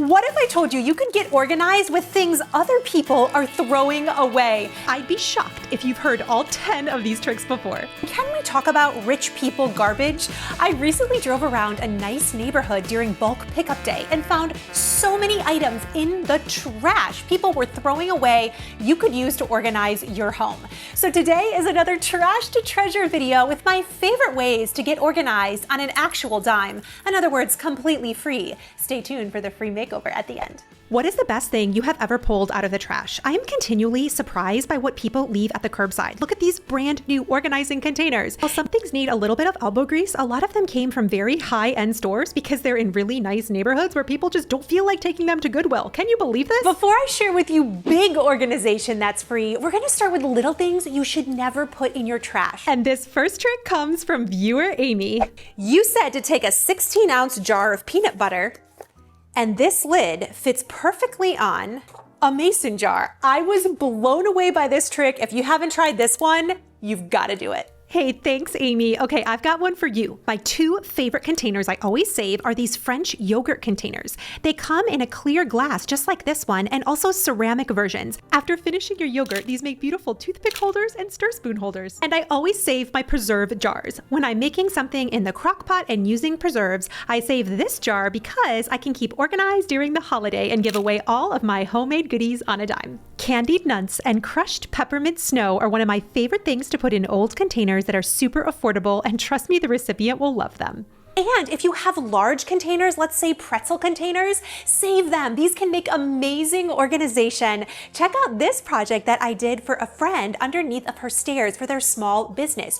What if I told you you could get organized with things other people are throwing away? I'd be shocked if you've heard all 10 of these tricks before. Can we talk about rich people garbage? I recently drove around a nice neighborhood during bulk pickup day and found so many items in the trash people were throwing away you could use to organize your home. So today is another trash to treasure video with my favorite ways to get organized on an actual dime. In other words, completely free. Stay tuned for the free makeover at the end. What is the best thing you have ever pulled out of the trash? I am continually surprised by what people leave at the curbside. Look at these brand new organizing containers. While some things need a little bit of elbow grease, a lot of them came from very high-end stores because they're in really nice neighborhoods where people just don't feel like taking them to Goodwill. Can you believe this? Before I share with you big organization that's free, we're gonna start with little things you should never put in your trash. And this first trick comes from viewer Amy. You said to take a 16-ounce jar of peanut butter, and this lid fits perfectly on a mason jar. I was blown away by this trick. If you haven't tried this one, you've got to do it. Hey, thanks, Amy. Okay, I've got one for you. My two favorite containers I always save are these French yogurt containers. They come in a clear glass, just like this one, and also ceramic versions. After finishing your yogurt, these make beautiful toothpick holders and stir spoon holders. And I always save my preserve jars. When I'm making something in the crock pot and using preserves, I save this jar because I can keep organized during the holiday and give away all of my homemade goodies on a dime. Candied nuts and crushed peppermint snow are one of my favorite things to put in old containers that are super affordable, and trust me, the recipient will love them. And if you have large containers, let's say pretzel containers, save them. These can make amazing organization. Check out this project that I did for a friend underneath of her stairs for their small business.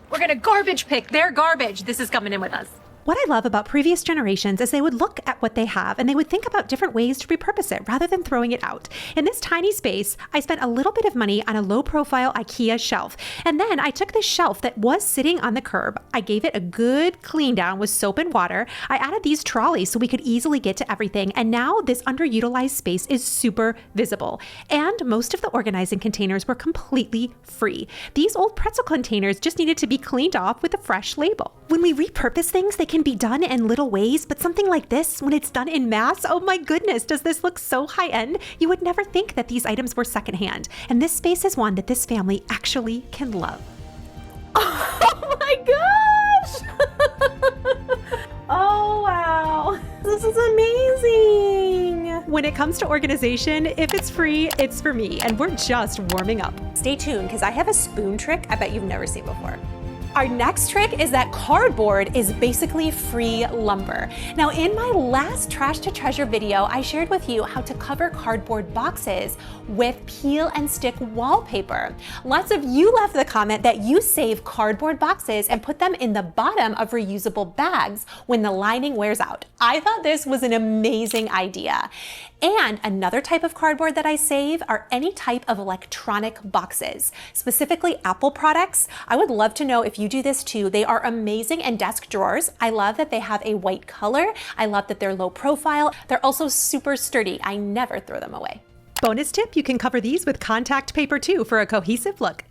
We're gonna garbage pick their garbage. This is coming in with us. What I love about previous generations is they would look at what they have and they would think about different ways to repurpose it rather than throwing it out. In this tiny space, I spent a little bit of money on a low-profile IKEA shelf. And then I took this shelf that was sitting on the curb. I gave it a good clean down with soap and water. I added these trolleys so we could easily get to everything. And now this underutilized space is super visible. And most of the organizing containers were completely free. These old pretzel containers just needed to be cleaned off with a fresh label. When we repurpose things, they can be done in little ways, but something like this, when it's done in mass, oh my goodness, does this look so high-end? You would never think that these items were secondhand. And this space is one that this family actually can love. Oh my gosh! Oh wow, this is amazing. When it comes to organization, if it's free, it's for me, and we're just warming up. Stay tuned, because I have a spoon trick I bet you've never seen before. Our next trick is that cardboard is basically free lumber. Now, in my last Trash to Treasure video, I shared with you how to cover cardboard boxes with peel and stick wallpaper. Lots of you left the comment that you save cardboard boxes and put them in the bottom of reusable bags when the lining wears out. I thought this was an amazing idea. And another type of cardboard that I save are any type of electronic boxes, specifically Apple products. I would love to know if you do this too. They are amazing in desk drawers. I love that they have a white color. I love that they're low profile. They're also super sturdy. I never throw them away. Bonus tip, you can cover these with contact paper too for a cohesive look.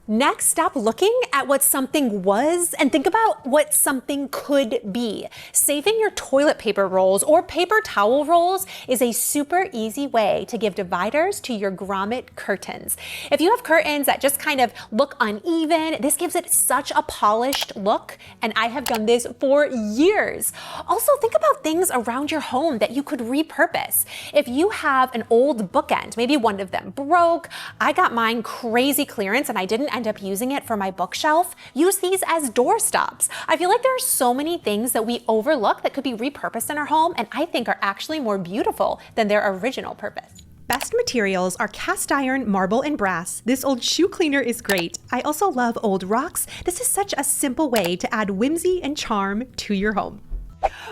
Next, stop looking at what something was and think about what something could be. Saving your toilet paper rolls or paper towel rolls is a super easy way to give dividers to your grommet curtains. If you have curtains that just kind of look uneven, this gives it such a polished look, and I have done this for years. Also, think about things around your home that you could repurpose. If you have an old bookend, maybe one of them broke, I got mine crazy clearance and I didn't end up using it for my bookshelf, use these as door stops. I feel like there are so many things that we overlook that could be repurposed in our home and I think are actually more beautiful than their original purpose. Best materials are cast iron, marble, and brass. This old shoe cleaner is great. I also love old rocks. This is such a simple way to add whimsy and charm to your home.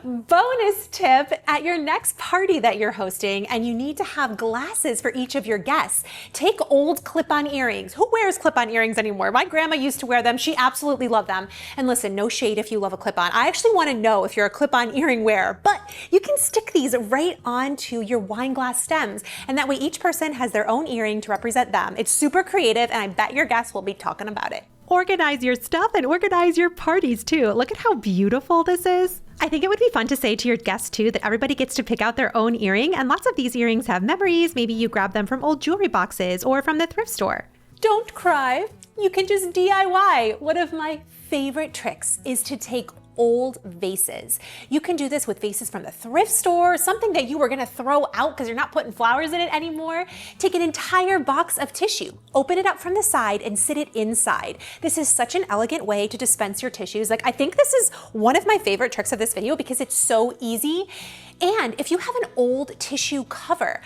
Bonus tip, at your next party that you're hosting and you need to have glasses for each of your guests, take old clip-on earrings. Who wears clip-on earrings anymore? My grandma used to wear them. She absolutely loved them. And listen, no shade if you love a clip-on. I actually want to know if you're a clip-on earring wearer, but you can stick these right onto your wine glass stems. And that way each person has their own earring to represent them. It's super creative and I bet your guests will be talking about it. organize your stuff and organize your parties too. Look at how beautiful this is. I think it would be fun to say to your guests too that everybody gets to pick out their own earring, and lots of these earrings have memories. Maybe you grab them from old jewelry boxes or from the thrift store. Don't cry. You can just DIY. One of my favorite tricks is to take old vases. You can do this with vases from the thrift store, something that you were gonna throw out because you're not putting flowers in it anymore. Take an entire box of tissue, open it up from the side and sit it inside. This is such an elegant way to dispense your tissues. Like, I think this is one of my favorite tricks of this video because it's so easy. And if you have an old tissue cover,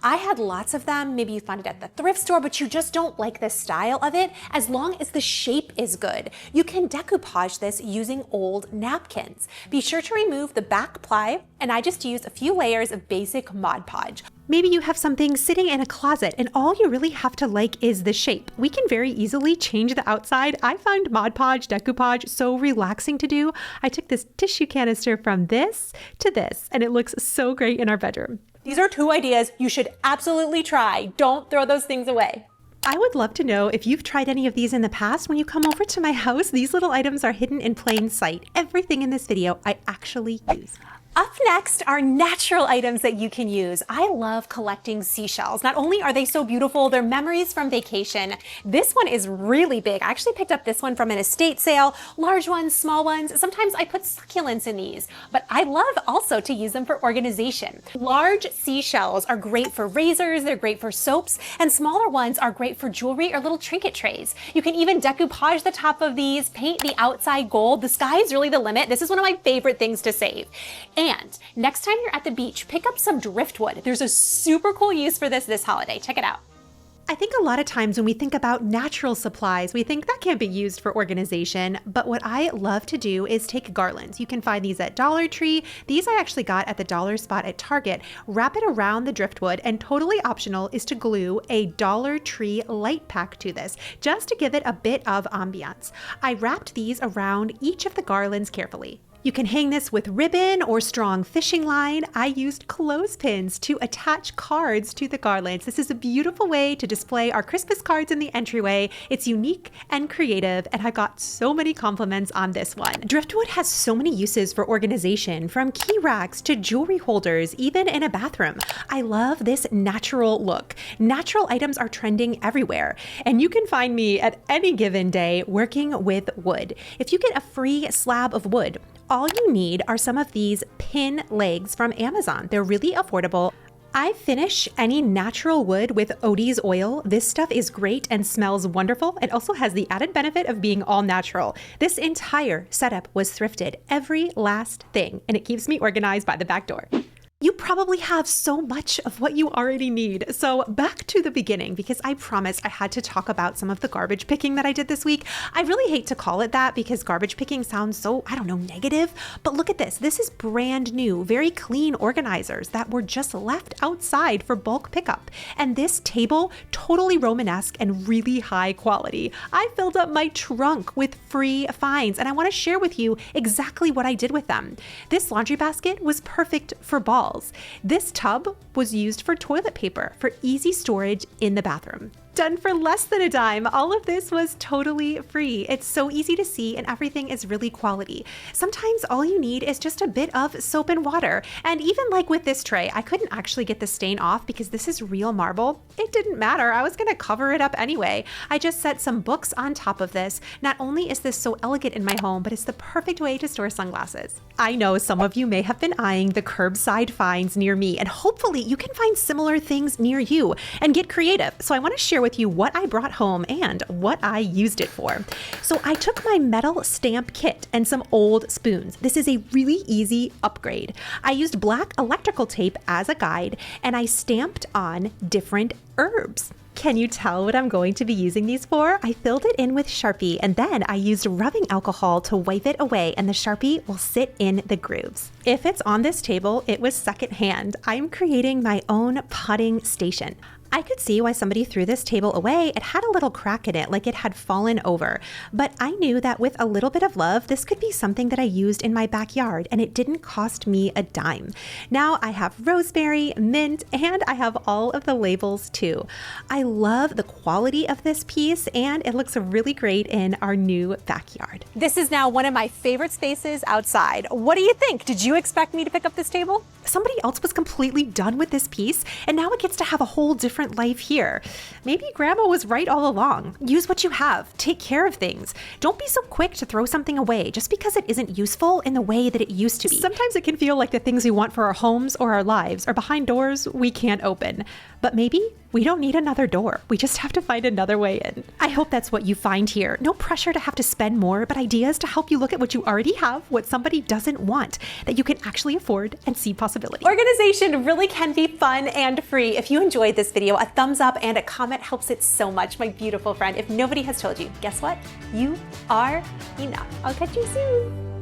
I had lots of them. Maybe you found it at the thrift store, but you just don't like the style of it. As long as the shape is good, you can decoupage this using old napkins. Be sure to remove the back ply, and I just used a few layers of basic Mod Podge. Maybe you have something sitting in a closet and all you really have to like is the shape. We can very easily change the outside. I find Mod Podge decoupage so relaxing to do. I took this tissue canister from this to this, and it looks so great in our bedroom. These are 2 ideas you should absolutely try. Don't throw those things away. I would love to know if you've tried any of these in the past. When you come over to my house, these little items are hidden in plain sight. Everything in this video I actually use. Up next are natural items that you can use. I love collecting seashells. Not only are they so beautiful, they're memories from vacation. This one is really big. I actually picked up this one from an estate sale. Large ones, small ones. Sometimes I put succulents in these, but I love also to use them for organization. Large seashells are great for razors, they're great for soaps, and smaller ones are great for jewelry or little trinket trays. You can even decoupage the top of these, paint the outside gold. The sky is really the limit. This is one of my favorite things to save. And next time you're at the beach, pick up some driftwood. There's a super cool use for this holiday. Check it out. I think a lot of times when we think about natural supplies, we think that can't be used for organization. But what I love to do is take garlands. You can find these at Dollar Tree. These I actually got at the dollar spot at Target. Wrap it around the driftwood, and totally optional is to glue a Dollar Tree light pack to this, just to give it a bit of ambiance. I wrapped these around each of the garlands carefully. You can hang this with ribbon or strong fishing line. I used clothespins to attach cards to the garlands. This is a beautiful way to display our Christmas cards in the entryway. It's unique and creative, and I got so many compliments on this one. Driftwood has so many uses for organization, from key racks to jewelry holders, even in a bathroom. I love this natural look. Natural items are trending everywhere, and you can find me at any given day working with wood. If you get a free slab of wood, all you need are some of these pin legs from Amazon. They're really affordable. I finish any natural wood with Odie's oil. This stuff is great and smells wonderful. It also has the added benefit of being all natural. This entire setup was thrifted, every last thing, and it keeps me organized by the back door. You probably have so much of what you already need. So back to the beginning, because I promised I had to talk about some of the garbage picking that I did this week. I really hate to call it that because garbage picking sounds so, I don't know, negative. But look at this. This is brand new, very clean organizers that were just left outside for bulk pickup. And this table, totally Romanesque and really high quality. I filled up my trunk with free finds, and I want to share with you exactly what I did with them. This laundry basket was perfect for balls. This tub was used for toilet paper for easy storage in the bathroom. Done for less than a dime. All of this was totally free. It's so easy to see, and everything is really quality. Sometimes all you need is just a bit of soap and water. And even like with this tray, I couldn't actually get the stain off because this is real marble. It didn't matter. I was gonna cover it up anyway. I just set some books on top of this. Not only is this so elegant in my home, but it's the perfect way to store sunglasses. I know some of you may have been eyeing the curbside finds near me, and hopefully you can find similar things near you and get creative. So I want to share with you what I brought home and what I used it for. So I took my metal stamp kit and some old spoons. This is a really easy upgrade. I used black electrical tape as a guide, and I stamped on different herbs. Can you tell what I'm going to be using these for? I filled it in with Sharpie, and then I used rubbing alcohol to wipe it away, and the Sharpie will sit in the grooves. If it's on this table, it was secondhand. I'm creating my own potting station. I could see why somebody threw this table away. It had a little crack in it, like it had fallen over. But I knew that with a little bit of love, this could be something that I used in my backyard, and it didn't cost me a dime. Now I have rosemary, mint, and I have all of the labels too. I love the quality of this piece, and it looks really great in our new backyard. This is now one of my favorite spaces outside. What do you think? Did you expect me to pick up this table? Somebody else was completely done with this piece, and now it gets to have a whole different life here. Maybe Grandma was right all along. Use what you have. Take care of things. Don't be so quick to throw something away just because it isn't useful in the way that it used to be. Sometimes it can feel like the things we want for our homes or our lives are behind doors we can't open. But maybe we don't need another door. We just have to find another way in. I hope that's what you find here. No pressure to have to spend more, but ideas to help you look at what you already have, what somebody doesn't want, that you can actually afford and see possibility. Organization really can be fun and free. If you enjoyed this video, a thumbs up and a comment helps it so much, my beautiful friend. If nobody has told you, guess what? You are enough. I'll catch you soon.